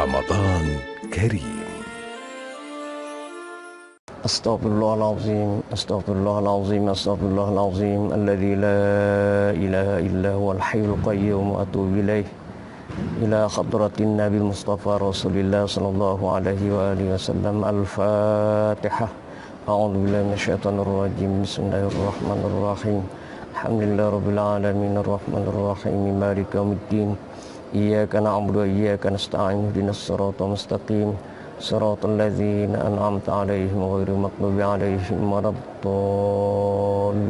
رمضان كريم. أستغفر الله العظيم أستغفر الله العظيم أستغفر الله العظيم الذي لا إله إلا هو الحي القيوم وأتوب إليه إلى حضرة النبي المصطفى رسول الله صلى الله عليه وآله وسلم. الفاتحة. أعوذ بالله من الشيطان الرجيم. بسم الله الرحمن الرحيم. الحمد لله رب العالمين الرحمن الرحيم مالك يوم الدين. إياك نعبد وإياك نستعين اهدنا الصراط المستقيم صراط الذين أنعمت عليهم غير المغضوب عليهم ولا الضالين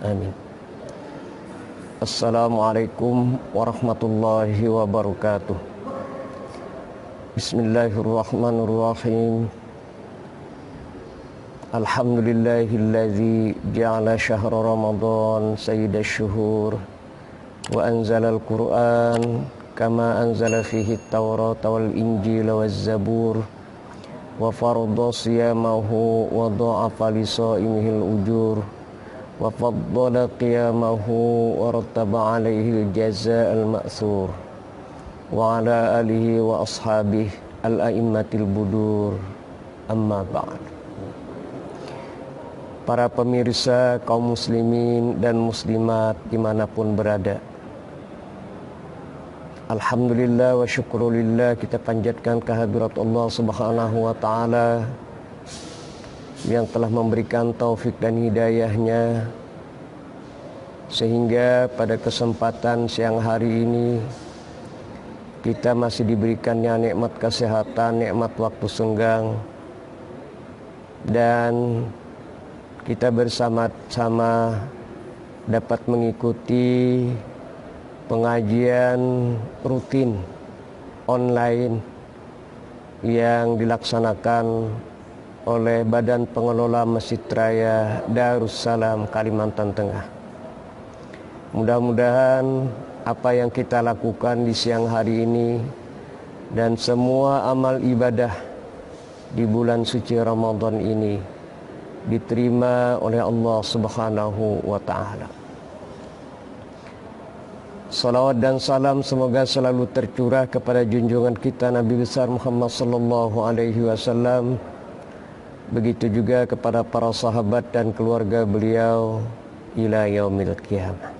آمين. Assalamualaikum warahmatullahi wabarakatuh. Bismillahirrahmanirrahim. Alhamdulillahilladzi ja'ala syahra Ramadan sayyidash syuhur wa anzalal Qur'an kama anzala fihi at-Taurata wal Injila waz Zabur wa farada siyamahu wa dha'afa li shaimihil ujur wa faddala qiyamahu wa rattaba alaihi al-jazaa al-ma'thur wa ala alihi wa ashabihi al-a'immatil budur amma ba'd. Para pemirsa kaum muslimin dan muslimat dimanapun berada, alhamdulillah wa syukrulillah, kita panjatkan kehadirat Allah subhanahu wa ta'ala yang telah memberikan taufik dan hidayahnya sehingga pada kesempatan siang hari ini kita masih diberikannya nikmat kesehatan, nikmat waktu senggang, dan kita bersama-sama dapat mengikuti pengajian rutin online yang dilaksanakan oleh Badan Pengelola Masjid Raya Darussalam Kalimantan Tengah. Mudah-mudahan apa yang kita lakukan di siang hari ini dan semua amal ibadah di bulan suci Ramadan ini diterima oleh Allah Subhanahu wa ta'ala. Salawat dan salam semoga selalu tercurah kepada junjungan kita Nabi besar Muhammad sallallahu alaihi wasallam. Begitu juga kepada para sahabat dan keluarga beliau ila yaumil qiyamah.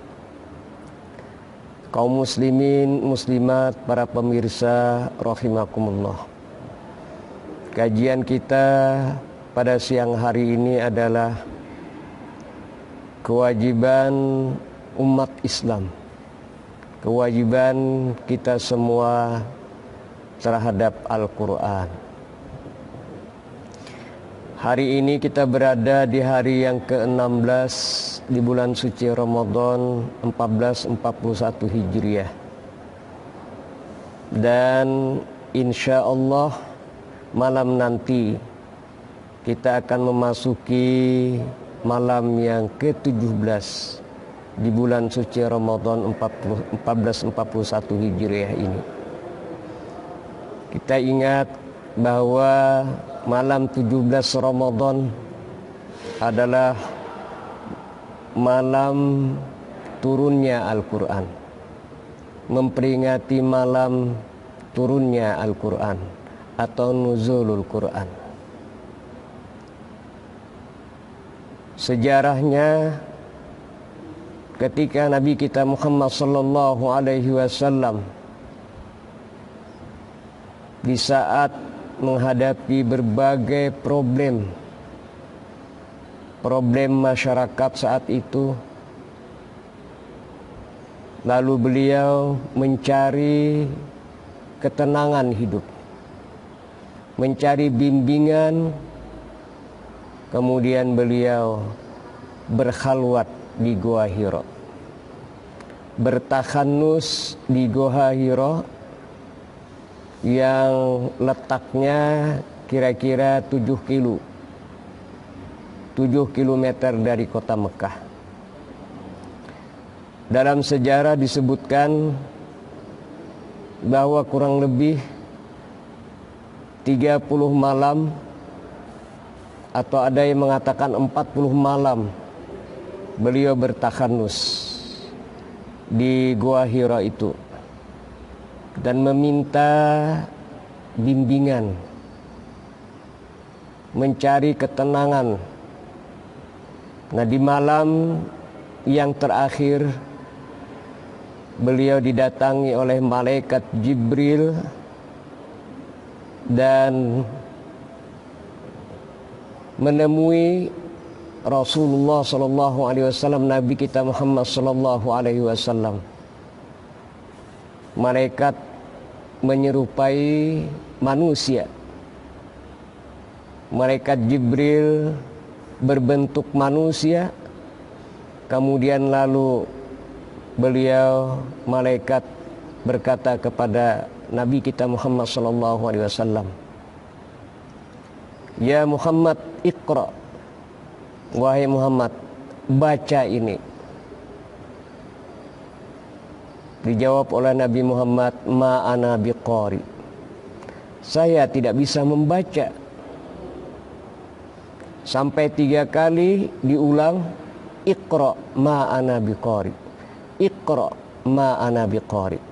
Kaum muslimin, muslimat, para pemirsa rahimakumullah. Kajian kita pada siang hari ini adalah kewajiban umat Islam, kewajiban kita semua terhadap Al-Quran. Hari ini kita berada di hari yang ke-16 di bulan suci Ramadan 1441 Hijriah. Dan insya Allah malam nanti kita akan memasuki malam yang ke-17 di bulan suci Ramadan 1441 Hijriah ini. Kita ingat bahwa malam 17 Ramadan adalah malam turunnya Al-Quran, memperingati malam turunnya Al-Quran atau nuzulul Quran. Sejarahnya, ketika Nabi kita Muhammad sallallahu alaihi wasallam di saat menghadapi berbagai problem masyarakat saat itu, lalu beliau mencari ketenangan hidup, mencari bimbingan. Kemudian beliau berkhalwat di Gua Hira, bertakhanus di Gua Hira yang letaknya kira-kira 7 kilometer dari kota Mekah. Dalam sejarah disebutkan bahwa kurang lebih 30 malam atau ada yang mengatakan 40 malam beliau bertakhanus di Gua Hira itu. dan meminta bimbingan, mencari ketenangan. Nah, di malam yang terakhir beliau didatangi oleh malaikat Jibril dan menemui Rasulullah sallallahu alaihi wasallam, Nabi kita Muhammad sallallahu alaihi wasallam. Malaikat menyerupai manusia. Malaikat Jibril berbentuk manusia, kemudian lalu beliau malaikat berkata kepada Nabi kita Muhammad sallallahu alaihi wasallam, "Ya Muhammad, Iqra." Wahai Muhammad, baca ini. Dijawab oleh Nabi Muhammad, "Ma ana biqari." Saya tidak bisa membaca. Sampai 3 kali diulang, "Iqra ma ana biqari." Iqra ma ana biqari.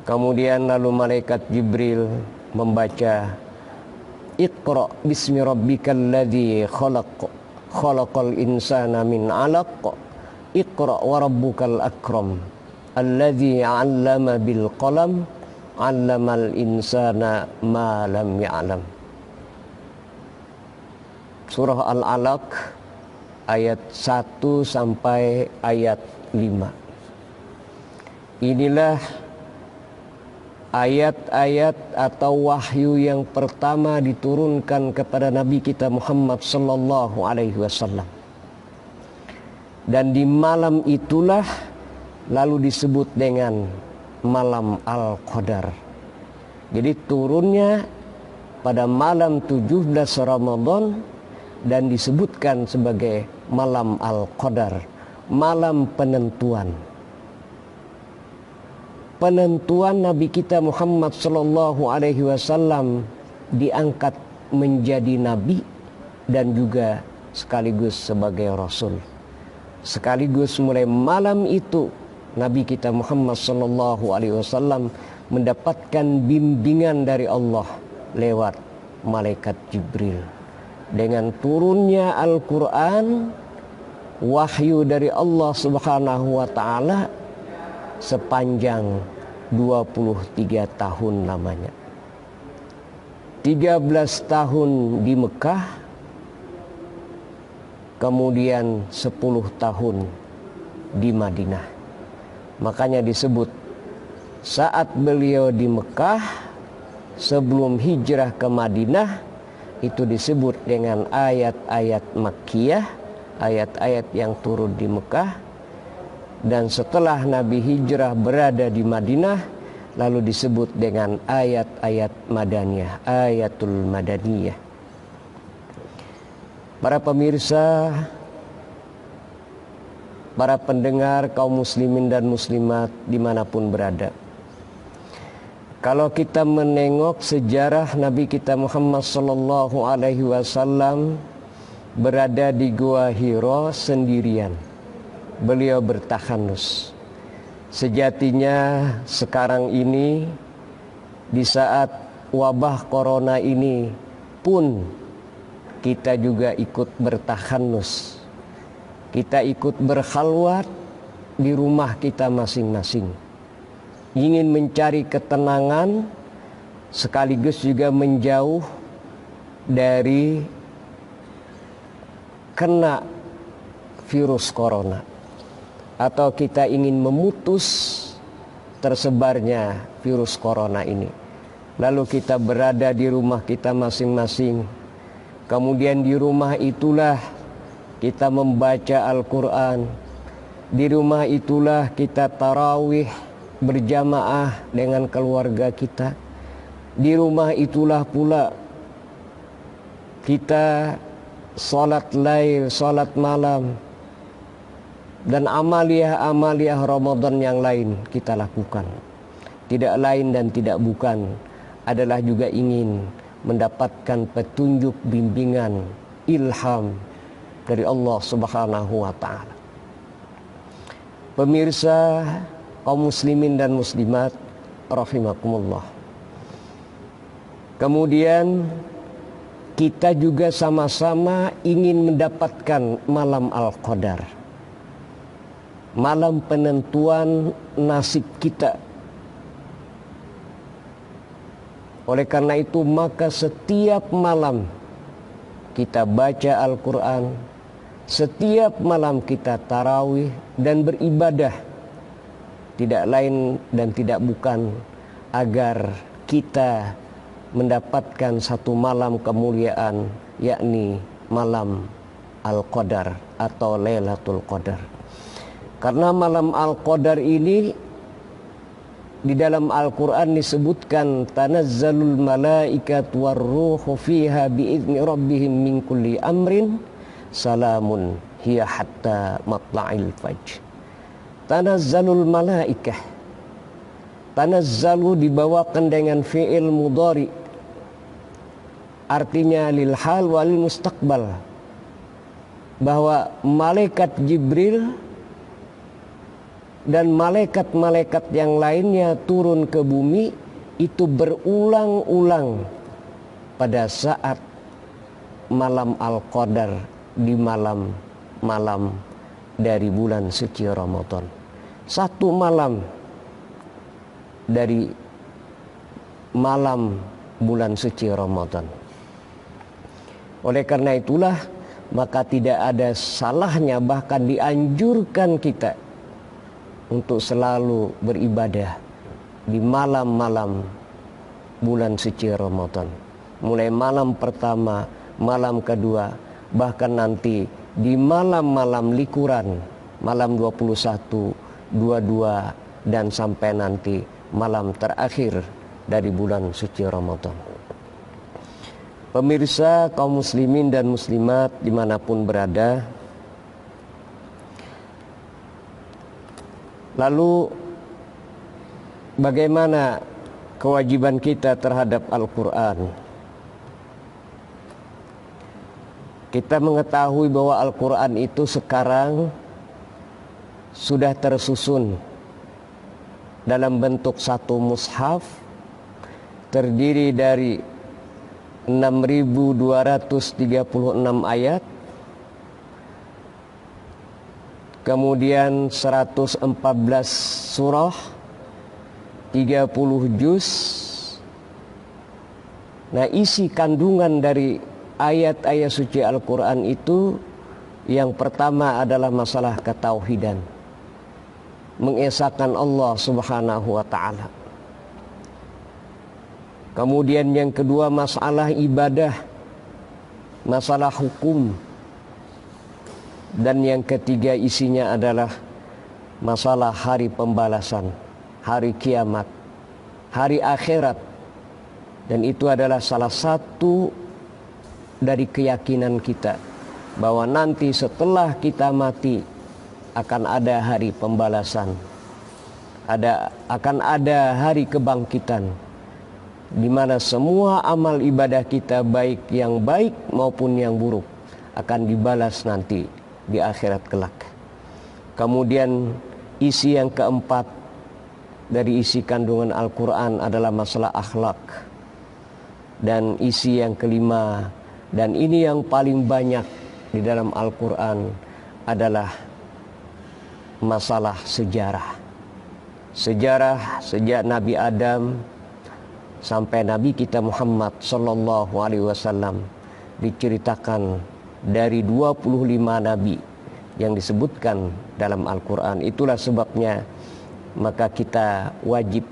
Kemudian lalu malaikat Jibril membaca, "Iqra bismi rabbikal ladzi khalaq. Khalaqal insana min 'alaq. Iqra wa rabbukal akram. Alladzi 'allama bil qalam. 'Allamal insana ma lam ya'lam." Surah Al-Alaq ayat 1 sampai ayat 5. Inilah ayat-ayat atau wahyu yang pertama diturunkan kepada Nabi kita Muhammad sallallahu alaihi wasallam. Dan di malam itulah lalu disebut dengan malam Al-Qadar. Jadi turunnya pada malam 17 Ramadan dan disebutkan sebagai malam Al-Qadar, malam penentuan. Penentuan Nabi kita Muhammad sallallahu alaihi wasallam diangkat menjadi nabi dan juga sekaligus sebagai rasul. Sekaligus mulai malam itu Nabi kita Muhammad sallallahu alaihi wasallam mendapatkan bimbingan dari Allah lewat malaikat Jibril. Dengan turunnya Al-Qur'an, wahyu dari Allah Subhanahu wa taala sepanjang 23 tahun lamanya. 13 tahun di Mekah, kemudian 10 tahun di Madinah. Makanya disebut saat beliau di Mekah sebelum hijrah ke Madinah itu disebut dengan ayat-ayat Makkiyah, ayat-ayat yang turun di Mekah. Dan setelah Nabi hijrah berada di Madinah lalu disebut dengan ayat-ayat Madaniyah, ayatul Madaniyah. Para pemirsa, para pendengar kaum muslimin dan muslimat dimanapun berada, kalau kita menengok sejarah Nabi kita Muhammad sallallahu alaihi wasallam berada di Gua Hira sendirian. Beliau bertahanus. Sejatinya sekarang ini di saat wabah corona ini pun kita juga ikut bertahanus. Kita ikut berkhalwat di rumah kita masing-masing. Ingin mencari ketenangan sekaligus juga menjauh dari kena virus corona. Atau kita ingin memutus tersebarnya virus corona ini. Lalu kita berada di rumah kita masing-masing. Kemudian di rumah itulah kita membaca Al-Quran. Di rumah itulah kita tarawih berjamaah dengan keluarga kita. Di rumah itulah pula kita salat lail, salat malam, dan amaliyah-amaliyah Ramadan yang lain kita lakukan. Tidak lain dan tidak bukan adalah juga ingin mendapatkan petunjuk, bimbingan, ilham dari Allah Subhanahu wa ta'ala. Pemirsa kaum muslimin dan muslimat, rahimakumullah. Kemudian kita juga sama-sama ingin mendapatkan malam Al-Qadar, malam penentuan nasib kita. Oleh karena itu maka setiap malam kita baca Al-Quran, setiap malam kita tarawih dan beribadah, tidak lain dan tidak bukan agar kita mendapatkan satu malam kemuliaan, yakni malam Al-Qadar atau Lailatul Qadar. Karena malam Al-Qadar ini di dalam Al-Quran disebutkan tanazzalul malaikatu warruhu fiha biizni rabbihim min kulli amrin salamun hiya hatta matla'il fajr. Tanazzalul malaikah, tanazzalu dibawakan dengan fi'il mudhari, artinya lil hal wal mustaqbal, bahwa malaikat Jibril dan malaikat-malaikat yang lainnya turun ke bumi itu berulang-ulang pada saat malam Al-Qadar, di malam-malam dari bulan suci Ramadan. Satu malam dari malam bulan suci Ramadan. Oleh karena itulah maka tidak ada salahnya, bahkan dianjurkan kita untuk selalu beribadah di malam-malam bulan suci Ramadan. Mulai malam pertama, malam kedua, bahkan nanti di malam-malam likuran, malam 21, 22 dan sampai nanti malam terakhir dari bulan suci Ramadan. Pemirsa kaum muslimin dan muslimat dimanapun berada, lalu bagaimana kewajiban kita terhadap Al-Quran? Kita mengetahui bahwa Al-Quran itu sekarang sudah tersusun dalam bentuk satu mushaf, terdiri dari 6.236 ayat, kemudian 114 surah, 30 juz. Nah, isi kandungan dari ayat-ayat suci Al-Quran itu yang pertama adalah masalah ketauhidan, mengesahkan Allah Subhanahu wa ta'ala. Kemudian yang kedua masalah ibadah, masalah hukum. Dan yang ketiga isinya adalah masalah hari pembalasan, hari kiamat, hari akhirat. Dan itu adalah salah satu dari keyakinan kita, bahwa nanti setelah kita mati akan ada hari pembalasan, akan ada hari kebangkitan, di mana semua amal ibadah kita, baik yang baik maupun yang buruk, akan dibalas nanti di akhirat kelak. Kemudian isi yang keempat dari isi kandungan Al-Quran adalah masalah akhlak. Dan isi yang kelima, dan ini yang paling banyak di dalam Al-Quran, adalah masalah sejarah. Sejarah sejak Nabi Adam sampai Nabi kita Muhammad sallallahu alaihi wasallam diceritakan dari 25 nabi yang disebutkan dalam Al-Quran. Itulah sebabnya maka kita wajib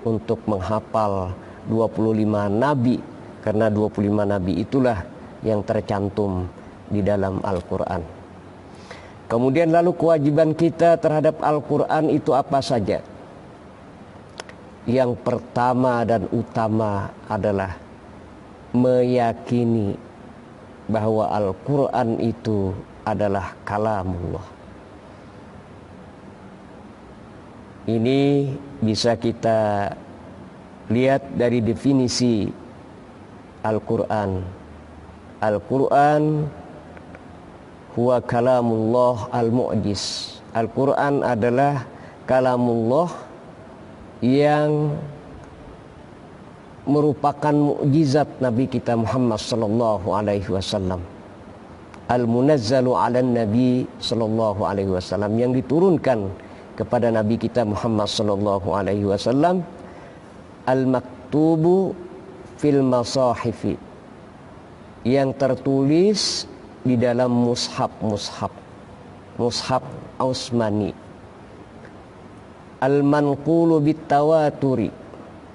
untuk menghafal 25 nabi, karena 25 nabi itulah yang tercantum di dalam Al-Quran. Kemudian lalu kewajiban kita terhadap Al-Quran itu apa saja? Yang pertama dan utama adalah meyakini bahwa Al-Quran itu adalah kalamullah. Ini bisa kita lihat dari definisi Al-Quran. Al-Quran huwa kalamullah al-mu'jiz. Al-Quran adalah kalamullah yang merupakan mukjizat Nabi kita Muhammad sallallahu alaihi wasallam. Al-munazzalu 'alan Nabi sallallahu alaihi wasallam, yang diturunkan kepada Nabi kita Muhammad sallallahu alaihi wasallam, al-maktubu fil masahifi, yang tertulis di dalam mushaf Utsmani, al-manqulu bitawaturi,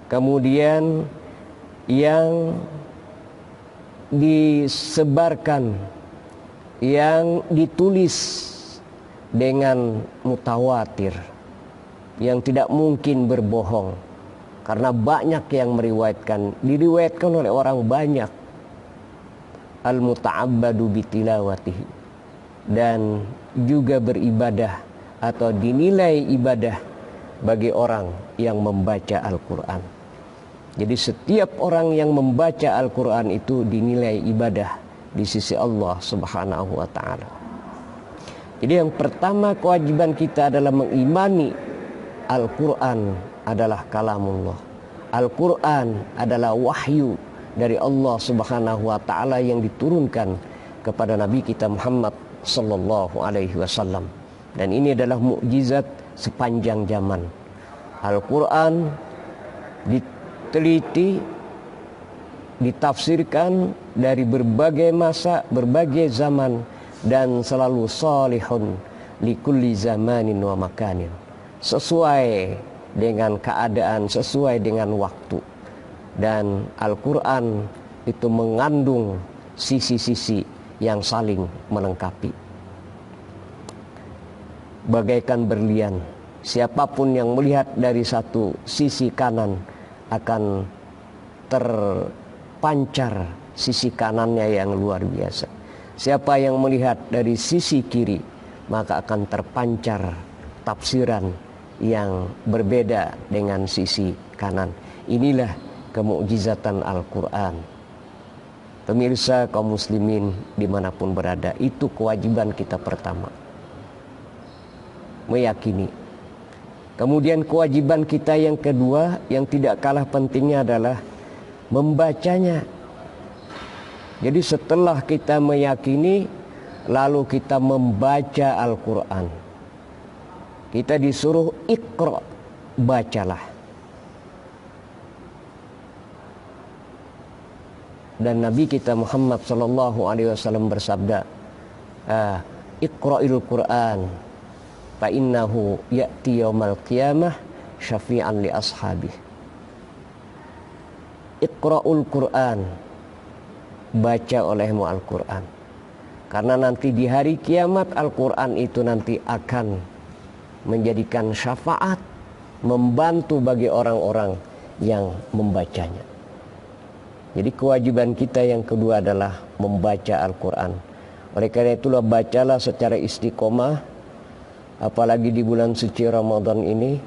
kemudian yang disebarkan, yang ditulis dengan mutawatir, yang tidak mungkin berbohong karena banyak yang diriwayatkan oleh orang banyak. Al-muta'abbadu bitilawatihi, dan juga beribadah atau dinilai ibadah bagi orang yang membaca Al-Quran. Jadi setiap orang yang membaca Al-Quran itu dinilai ibadah di sisi Allah Subhanahu wa ta'ala. Jadi yang pertama kewajiban kita adalah mengimani Al-Quran adalah kalamullah. Al-Quran adalah wahyu dari Allah Subhanahu wa ta'ala yang diturunkan kepada Nabi kita Muhammad sallallahu alaihi wasallam. Dan ini adalah mukjizat sepanjang zaman. Al-Quran diteliti, ditafsirkan dari berbagai masa, berbagai zaman, dan selalu salihun likulli zamanin wa makanin, sesuai dengan keadaan, sesuai dengan waktu. Dan Al-Quran itu mengandung sisi-sisi yang saling melengkapi, bagaikan berlian. Siapapun yang melihat dari satu sisi kanan akan terpancar sisi kanannya yang luar biasa. Siapa yang melihat dari sisi kiri, maka akan terpancar tafsiran yang berbeda dengan sisi kanan. Inilah kemukjizatan Al-Quran. Pemirsa kaum muslimin dimanapun berada, itu kewajiban kita pertama, meyakini. Kemudian kewajiban kita yang kedua, yang tidak kalah pentingnya adalah membacanya. Jadi setelah kita meyakini, lalu kita membaca Al-Quran. Kita disuruh iqra, bacalah. Dan Nabi kita Muhammad sallallahu alaihi wasallam bersabda, iqra'il Qur'an fa innahu ya'ti yaumal qiyamah syafi'an li ashabih. Iqra'ul Qur'an, baca olehmu Al-Quran, karena nanti di hari kiamat Al-Quran itu nanti akan menjadikan syafaat, membantu bagi orang-orang yang membacanya. Jadi kewajiban kita yang kedua adalah membaca Al-Quran. Oleh karena itulah bacalah secara istiqomah, apalagi di bulan suci Ramadan ini.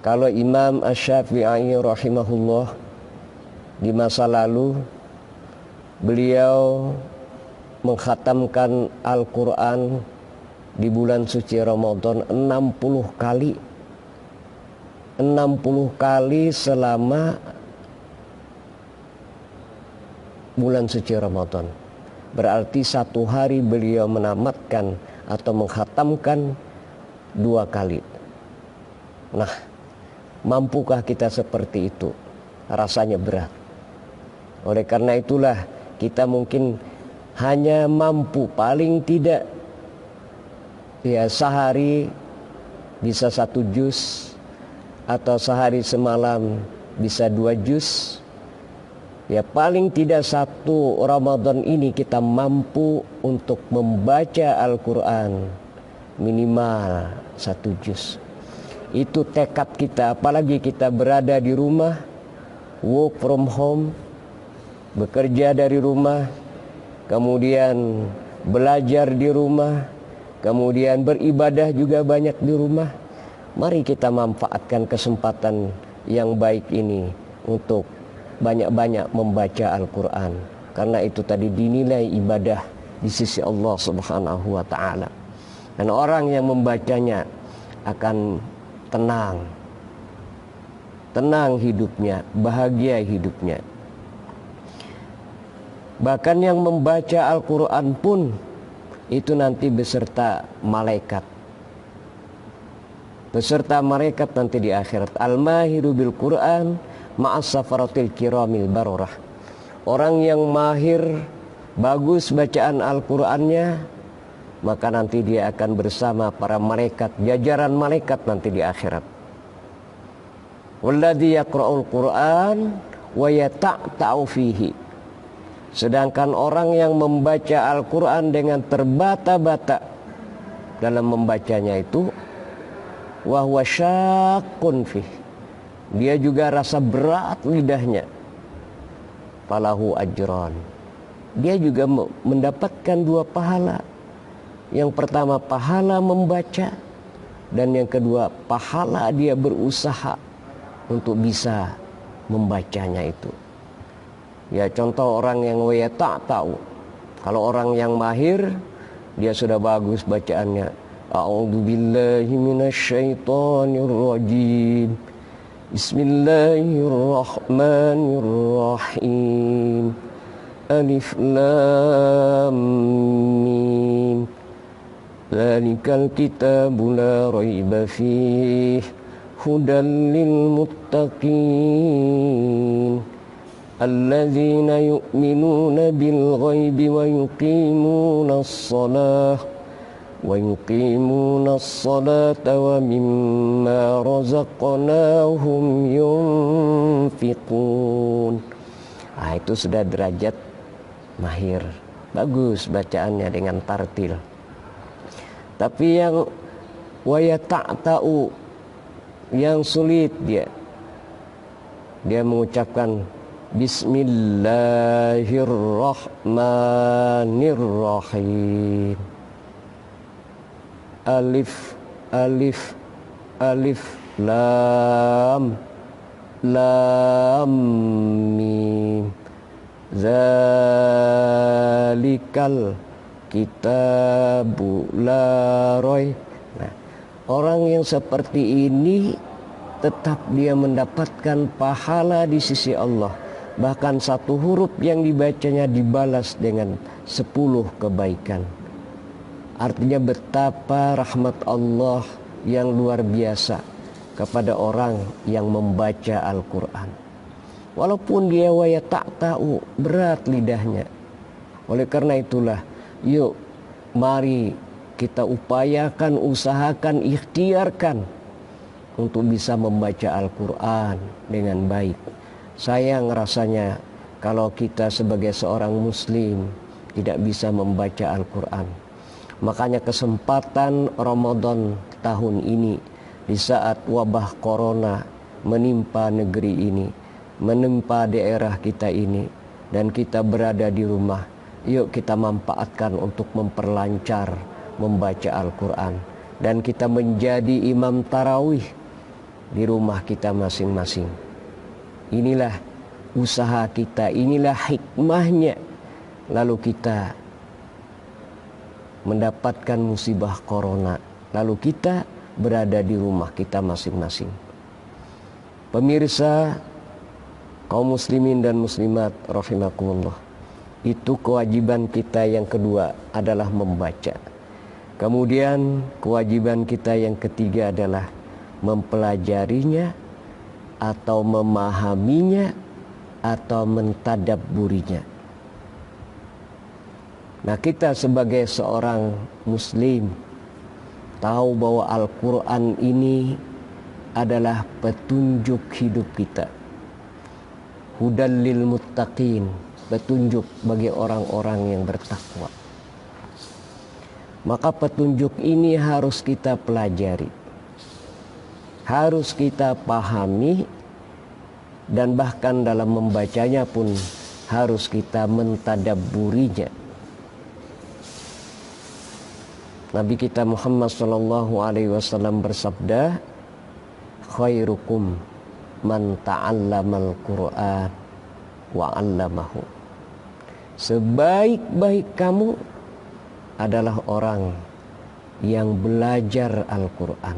Kalau Imam Asy-Syafi'i rahimahullah di masa lalu, beliau mengkhatamkan Al-Quran di bulan suci Ramadan 60 kali. 60 kali selama bulan suci Ramadan. Berarti satu hari beliau menamatkan atau mengkhatamkan 2 kali. Nah, mampukah kita seperti itu? Rasanya berat. Oleh karena itulah kita mungkin hanya mampu paling tidak ya sehari bisa 1 juz, atau sehari semalam bisa 2 juz. Ya paling tidak 1 Ramadan ini kita mampu untuk membaca Al-Quran minimal 1 juz. Itu tekad kita, apalagi kita berada di rumah, work from home, bekerja dari rumah, kemudian belajar di rumah, kemudian beribadah juga banyak di rumah. Mari kita manfaatkan kesempatan yang baik ini untuk banyak-banyak membaca Al-Quran, karena itu tadi dinilai ibadah di sisi Allah Subhanahu wa ta'ala. Dan orang yang membacanya akan tenang, tenang hidupnya, bahagia hidupnya. Bahkan yang membaca Al-Quran pun itu nanti beserta malaikat. Beserta malaikat nanti di akhirat. Al-mahiru bil Quran ma'as safaratil kiramil barorah. Orang yang mahir, bagus bacaan Al-Qurannya, maka nanti dia akan bersama para malaikat, jajaran malaikat nanti di akhirat. Walladzi yaqra'ul Qur'an wa yata'ta'u fihi. Sedangkan orang yang membaca Al-Quran dengan terbata-bata dalam membacanya itu, wa huwa syaqqun fih, dia juga rasa berat lidahnya, falahu ajran, dia juga mendapatkan 2 pahala. Yang pertama pahala membaca, dan yang kedua pahala dia berusaha untuk bisa membacanya itu. Ya, contoh orang yang tak tahu. Kalau orang yang mahir, dia sudah bagus bacaannya. A'udzubillahi minasyaitonirrajim. Bismillahirrahmanirrahim. Alif lam mim. Dzalikal kitabu la raiba fihi hudan lil muttaqin. Alladzina yu'minuna bil ghaibi wa yuqimuna as-salata wa mimma razaqnahum yunfiqun. Itu sudah derajat mahir, bagus bacaannya dengan tartil. Tapi yang wayata'ta'u, yang sulit dia mengucapkan Bismillahirrahmanirrahim. Alif alif alif lam lam mim. Zalikal kitabu la raib. Nah, orang yang seperti ini tetap dia mendapatkan pahala di sisi Allah. Bahkan 1 huruf yang dibacanya dibalas dengan 10 kebaikan. Artinya betapa rahmat Allah yang luar biasa kepada orang yang membaca Al-Quran. Walaupun dia tak tahu, berat lidahnya. Oleh karena itulah, yuk mari kita upayakan, usahakan, ikhtiarkan untuk bisa membaca Al-Quran dengan baik. Sayang rasanya kalau kita sebagai seorang muslim tidak bisa membaca Al-Quran. Makanya kesempatan Ramadan tahun ini, di saat wabah corona menimpa negeri ini, menimpa daerah kita ini, dan kita berada di rumah, yuk kita manfaatkan untuk memperlancar membaca Al-Quran. Dan kita menjadi imam tarawih di rumah kita masing-masing. Inilah usaha kita, inilah hikmahnya. Lalu kita mendapatkan musibah corona, lalu kita berada di rumah kita masing-masing. Pemirsa, kaum muslimin dan muslimat rahimakumullah, itu kewajiban kita yang kedua adalah membaca. Kemudian kewajiban kita yang ketiga adalah mempelajarinya, atau memahaminya, atau mentadabburinya. Nah, kita sebagai seorang muslim tahu bahwa Al-Quran ini adalah petunjuk hidup kita. Hudan lil muttaqin, petunjuk bagi orang-orang yang bertakwa. Maka petunjuk ini harus kita pelajari, harus kita pahami, dan bahkan dalam membacanya pun harus kita mentadabburinya. Nabi kita Muhammad SAW bersabda, khairukum man ta'allamal Qur'an wa 'allamahu. Sebaik-baik kamu adalah orang yang belajar Al-Quran.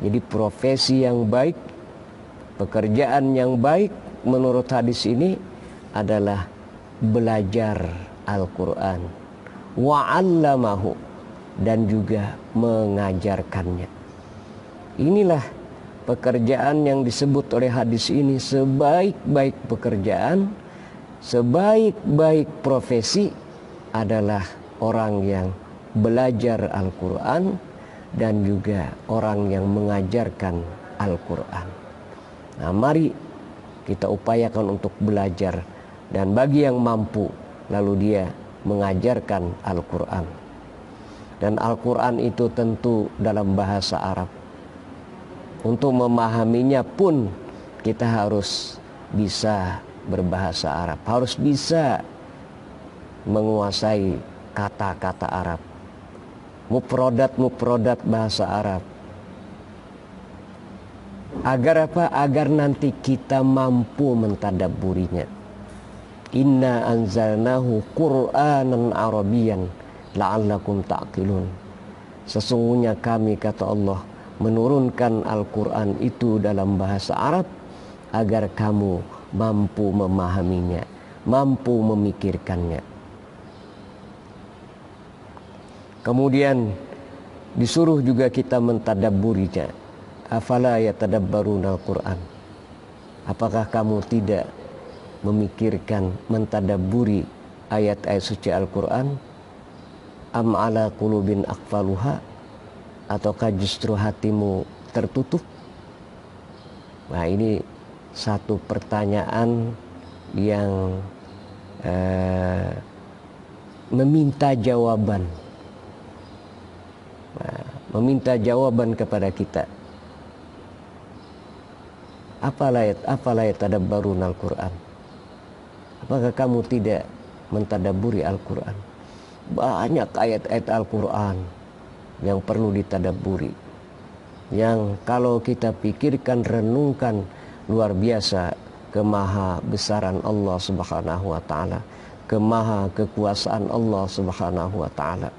Jadi profesi yang baik Pekerjaan yang baik menurut hadis ini adalah belajar Al-Quran, wa'allamahu, dan juga mengajarkannya. Inilah pekerjaan yang disebut oleh hadis ini sebaik-baik pekerjaan, sebaik-baik profesi adalah orang yang belajar Al-Quran dan juga orang yang mengajarkan Al-Quran. Nah, mari kita upayakan untuk belajar, dan bagi yang mampu lalu dia mengajarkan Al-Quran. Dan Al-Quran itu tentu dalam bahasa Arab. Untuk memahaminya pun kita harus bisa berbahasa Arab, harus bisa menguasai kata-kata Arab, mufrodat bahasa Arab. Agar apa? Agar nanti kita mampu mentadabburinya. Inna anzalnahu Qur'anan Arabiyyan la'allakum ta'qilun. Sesungguhnya kami, kata Allah, menurunkan Al-Quran itu dalam bahasa Arab agar kamu mampu memahaminya, mampu memikirkannya. Kemudian disuruh juga kita mentadabburinya. Afala yatadabbaruna al-Quran. Apakah kamu tidak memikirkan, mentadabburi ayat-ayat suci Al-Quran? Am ala qulubin aqfaluha, ataukah justru hatimu tertutup? Nah, ini satu pertanyaan yang meminta jawaban. Nah, meminta jawaban kepada kita. Afala yatadabbaruna al-Quran. Apakah kamu tidak mentadabburi Al-Quran? Banyak ayat-ayat Al-Quran yang perlu ditadabburi, yang kalau kita pikirkan, renungkan, luar biasa kemaha besaran Allah Subhanahu wa taala, kemaha kekuasaan Allah Subhanahu wa taala.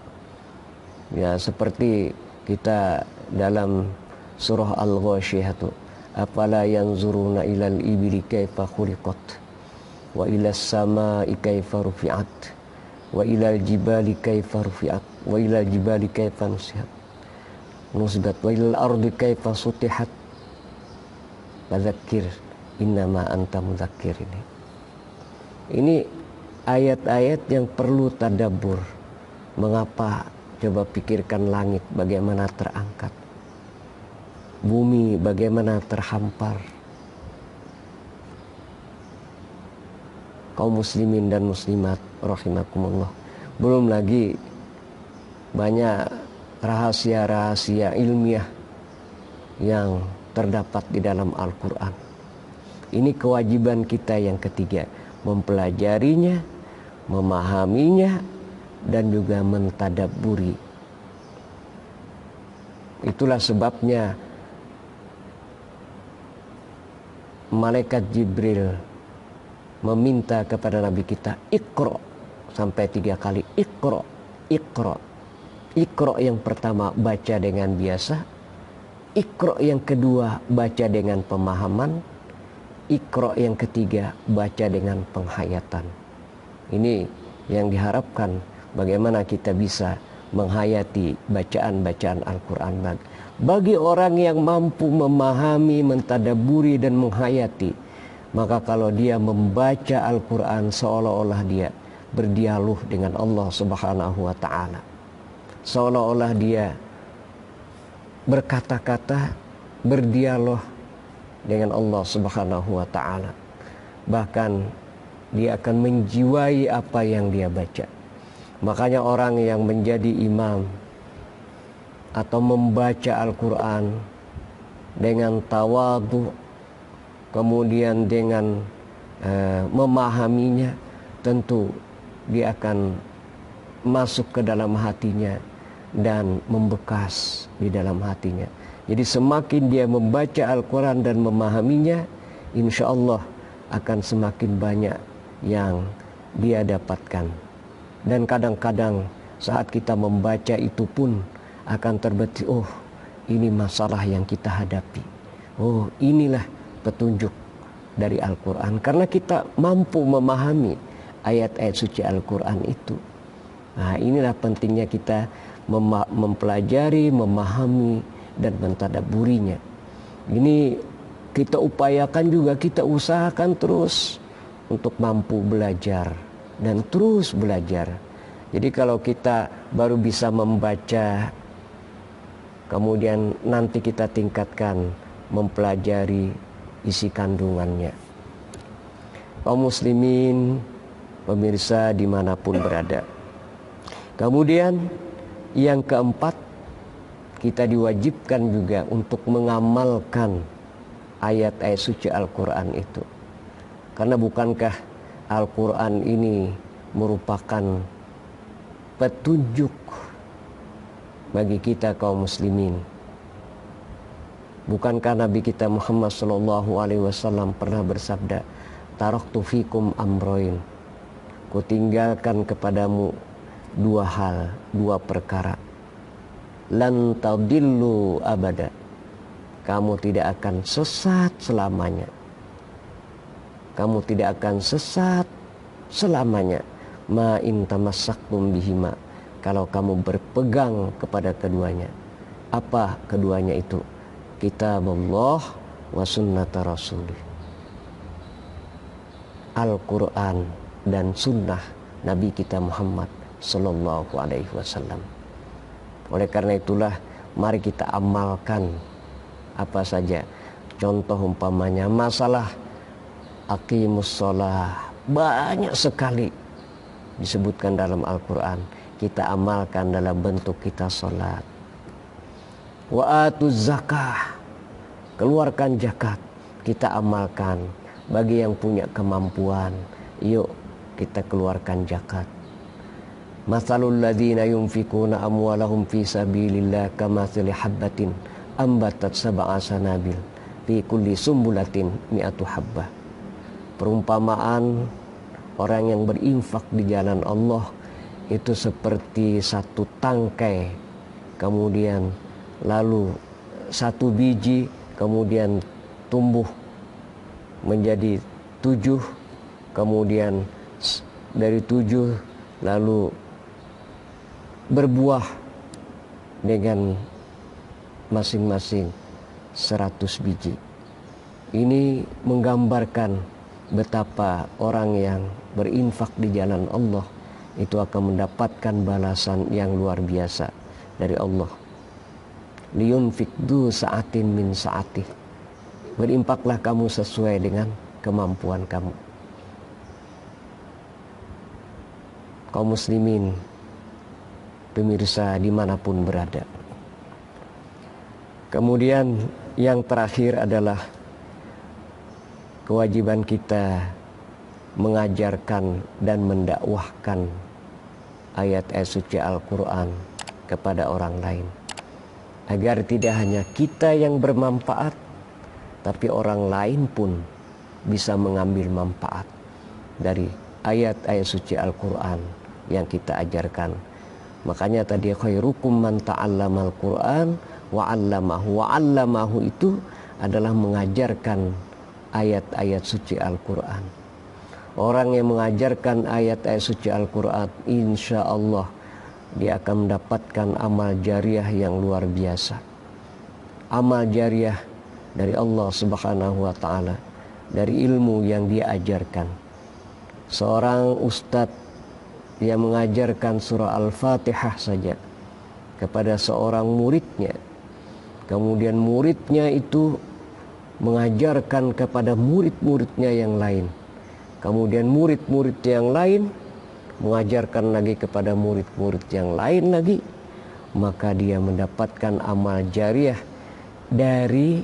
Ya, seperti kita dalam surah Al-Ghasyiyah itu, afala yanzuruna ilal ibili kaifa khuliqat wa ilas samai kaifa rufi'at wa ilal jibali kaifa rufi'at wa ilal jibali kaifa nusibat wa ilal ardi kaifa sutihat. Fadzakir innama anta mudzakir. Ini ayat-ayat yang perlu tadabbur. Mengapa? Coba pikirkan, langit bagaimana terangkat, bumi bagaimana terhampar. Kaum muslimin dan muslimat rahimakumullah. Belum lagi banyak rahasia-rahasia ilmiah yang terdapat di dalam Al-Quran. Ini kewajiban kita yang ketiga, mempelajarinya, memahaminya, dan juga mentadabburi. Itulah sebabnya malaikat Jibril meminta kepada Nabi kita, Iqra, sampai 3 kali. Iqra, Iqra. Iqra yang pertama baca dengan biasa, Iqra yang kedua baca dengan pemahaman, Iqra yang ketiga baca dengan penghayatan. Ini yang diharapkan, bagaimana kita bisa menghayati bacaan-bacaan Al-Quran. Bagi orang yang mampu memahami, mentadabburi, dan menghayati, maka kalau dia membaca Al-Quran seolah-olah dia berdialog dengan Allah Subhanahu wa ta'ala, seolah-olah dia berkata-kata, berdialog dengan Allah Subhanahu wa ta'ala. Bahkan dia akan menjiwai apa yang dia baca. Makanya orang yang menjadi imam atau membaca Al-Quran dengan tawadhu, kemudian dengan memahaminya, tentu dia akan masuk ke dalam hatinya dan membekas di dalam hatinya. Jadi semakin dia membaca Al-Quran dan memahaminya, insya Allah akan semakin banyak yang dia dapatkan. Dan kadang-kadang saat kita membaca itu pun akan terbetik, oh ini masalah yang kita hadapi, oh inilah petunjuk dari Al-Quran, karena kita mampu memahami ayat-ayat suci Al-Quran itu. Nah, inilah pentingnya kita mempelajari, memahami, dan mentadabburinya. Ini kita upayakan juga, kita usahakan terus untuk mampu belajar dan terus belajar. Jadi kalau kita baru bisa membaca, kemudian nanti kita tingkatkan mempelajari isi kandungannya. Kaum muslimin, pemirsa dimanapun berada. Kemudian yang keempat, kita diwajibkan juga untuk mengamalkan ayat-ayat suci Al-Quran itu. Karena bukankah Al-Quran ini merupakan petunjuk bagi kita kaum muslimin? Bukankah Nabi kita Muhammad SAW pernah bersabda, taraktu fikum amroin, ku tinggalkan kepadamu dua hal, dua perkara. Lan tadillu abada, kamu tidak akan sesat selamanya. Kamu tidak akan sesat selamanya. Ma in tamassaktum bihima, kalau kamu berpegang kepada keduanya. Apa keduanya itu? Kitabullah wa sunnata rasulih, Al-Quran dan sunnah Nabi kita Muhammad Sallallahu Alaihi Wasallam. Oleh karena itulah, mari kita amalkan apa saja. Contoh umpamanya masalah aqimus shalah, banyak sekali disebutkan dalam Al-Quran. Kita amalkan dalam bentuk kita sholat. Wa atuz zakah, keluarkan zakat, kita amalkan. Bagi yang punya kemampuan, yuk kita keluarkan zakat. Masalul ladzina yunfikuna amwalahum fi sabilillah kamathali habbatin ambatat sab'a sanabil fi kulli sumbulatin mi'atu habbah. Perumpamaan orang yang berinfak di jalan Allah itu seperti satu tangkai, kemudian lalu satu biji, kemudian tumbuh menjadi 7, kemudian dari 7 lalu berbuah dengan masing-masing 100 biji. Ini menggambarkan betapa orang yang berinfak di jalan Allah itu akan mendapatkan balasan yang luar biasa dari Allah. Liyunfik du sa'atin min sa'atih, berinfaklah kamu sesuai dengan kemampuan kamu. Kaum muslimin, pemirsa dimanapun berada. Kemudian yang terakhir adalah kewajiban kita mengajarkan dan mendakwahkan ayat-ayat suci Al-Quran kepada orang lain, agar tidak hanya kita yang bermanfaat, tapi orang lain pun bisa mengambil manfaat dari ayat-ayat suci Al-Quran yang kita ajarkan. Makanya tadi khairukum man ta'allamal Quran wa 'allamahu. Wa 'allamahu itu adalah mengajarkan ayat-ayat suci Al-Quran. Orang yang mengajarkan ayat-ayat suci Al-Quran, insya Allah dia akan mendapatkan amal jariah yang luar biasa. Amal jariah dari Allah Subhanahu wa Ta'ala, dari ilmu yang dia ajarkan. Seorang ustadz yang mengajarkan surah Al-Fatihah saja kepada seorang muridnya, kemudian muridnya itu mengajarkan kepada murid-muridnya yang lain, kemudian murid-murid yang lain mengajarkan lagi kepada murid-murid yang lain lagi, maka dia mendapatkan amal jariah dari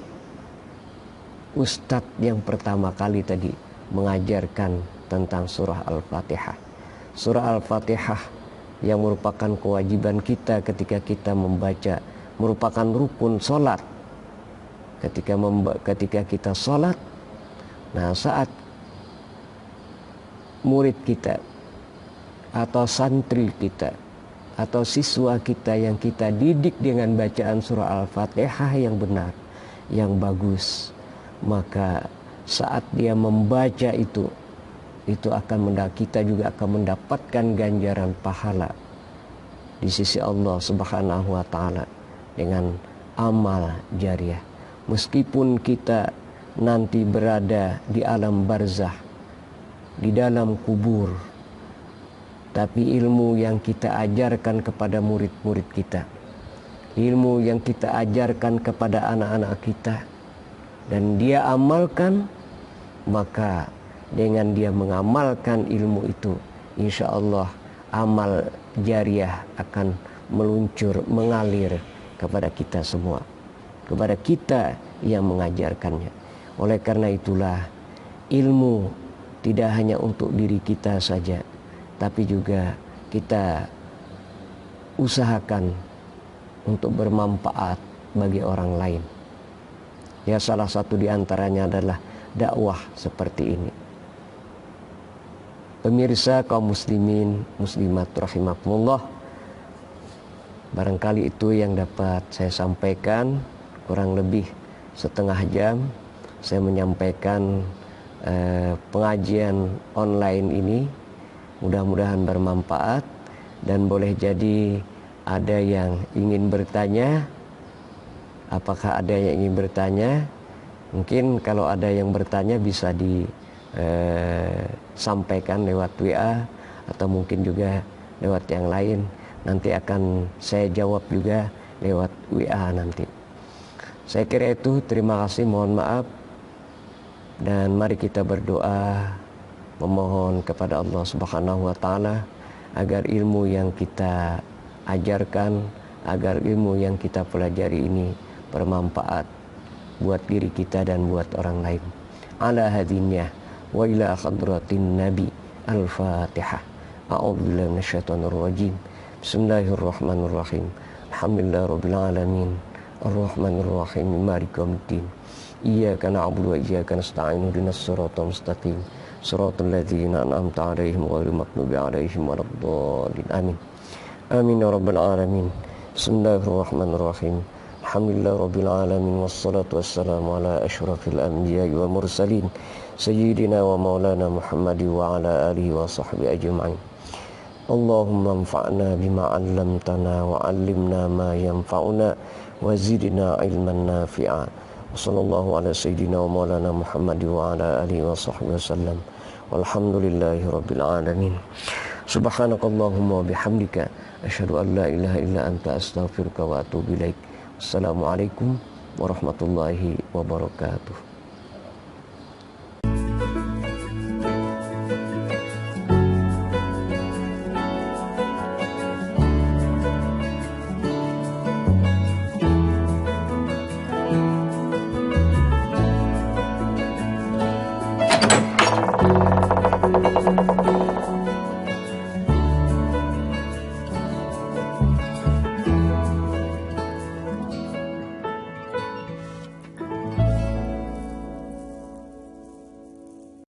ustadz yang pertama kali tadi mengajarkan tentang surah Al-Fatihah. Surah Al-Fatihah yang merupakan kewajiban kita ketika kita membaca, merupakan rukun sholat. Ketika kita sholat, nah saat murid kita atau santri kita atau siswa kita yang kita didik dengan bacaan surah Al-Fatihah yang benar, yang bagus, maka saat dia membaca itu kita juga akan mendapatkan ganjaran pahala di sisi Allah Subhanahu wa taala dengan amal jariah. Meskipun kita nanti berada di alam barzah, di dalam kubur, tapi ilmu yang kita ajarkan kepada murid-murid kita, ilmu yang kita ajarkan kepada anak-anak kita, dan dia amalkan, maka dengan dia mengamalkan ilmu itu, insya Allah amal jariah akan meluncur, mengalir kepada kita semua, kepada kita yang mengajarkannya. Oleh karena itulah ilmu tidak hanya untuk diri kita saja, tapi juga kita usahakan untuk bermanfaat bagi orang lain. Ya, salah satu di antaranya adalah dakwah seperti ini. Pemirsa kaum muslimin, muslimat rahimakumullah, barangkali itu yang dapat saya sampaikan. Kurang lebih setengah jam saya menyampaikan pengajian online ini. Mudah-mudahan bermanfaat, dan boleh jadi ada yang ingin bertanya. Apakah ada yang ingin bertanya? Mungkin kalau ada yang bertanya bisa disampaikan lewat WA atau mungkin juga lewat yang lain. Nanti akan saya jawab juga lewat WA nanti. Saya kira itu, terima kasih, mohon maaf, dan mari kita berdoa memohon kepada Allah Subhanahu wa taala agar ilmu yang kita ajarkan, agar ilmu yang kita pelajari ini bermanfaat buat diri kita dan buat orang lain. Ala hadinnya wa ila hadratin Nabi. Al-Fatihah. A'udzubillahi minasyaitonir rajim. Bismillahirrahmanirrahim. Alhamdulillahirabbil alamin. Ar-Rahmanir Rahim. Maliki yaumiddin. Iyyaka na'budu wa iyyaka nasta'in. Ihdinas siratal mustaqim. Siratal ladzina an'amta 'alaihim ghairil maghdubi 'alaihim waladdallin. Amin. Amin ya rabbal alamin. Bismillahirrahmanirrahim. Alhamdulillahirabbil alamin, wassalatu wassalamu ala asyrafil anbiya'i wal mursalin sayyidina wa maulana Muhammadi wa ala alihi wa sahbihi ajma'in. Allahumma anfa'na bima 'allamtana wa 'allimna ma yanfa'una wa zidna ilman nafi'a. Wassallallahu ala sayyidina wa maulana Muhammadi wa ala alihi wa sahbihi wasallam. Walhamdulillahi rabbil alamin. Subhanakallahumma wa bihamdika asyhadu an la ilaha illa anta astaghfiruka wa atubu ilaik. Assalamualaikum warahmatullahi wabarakatuh.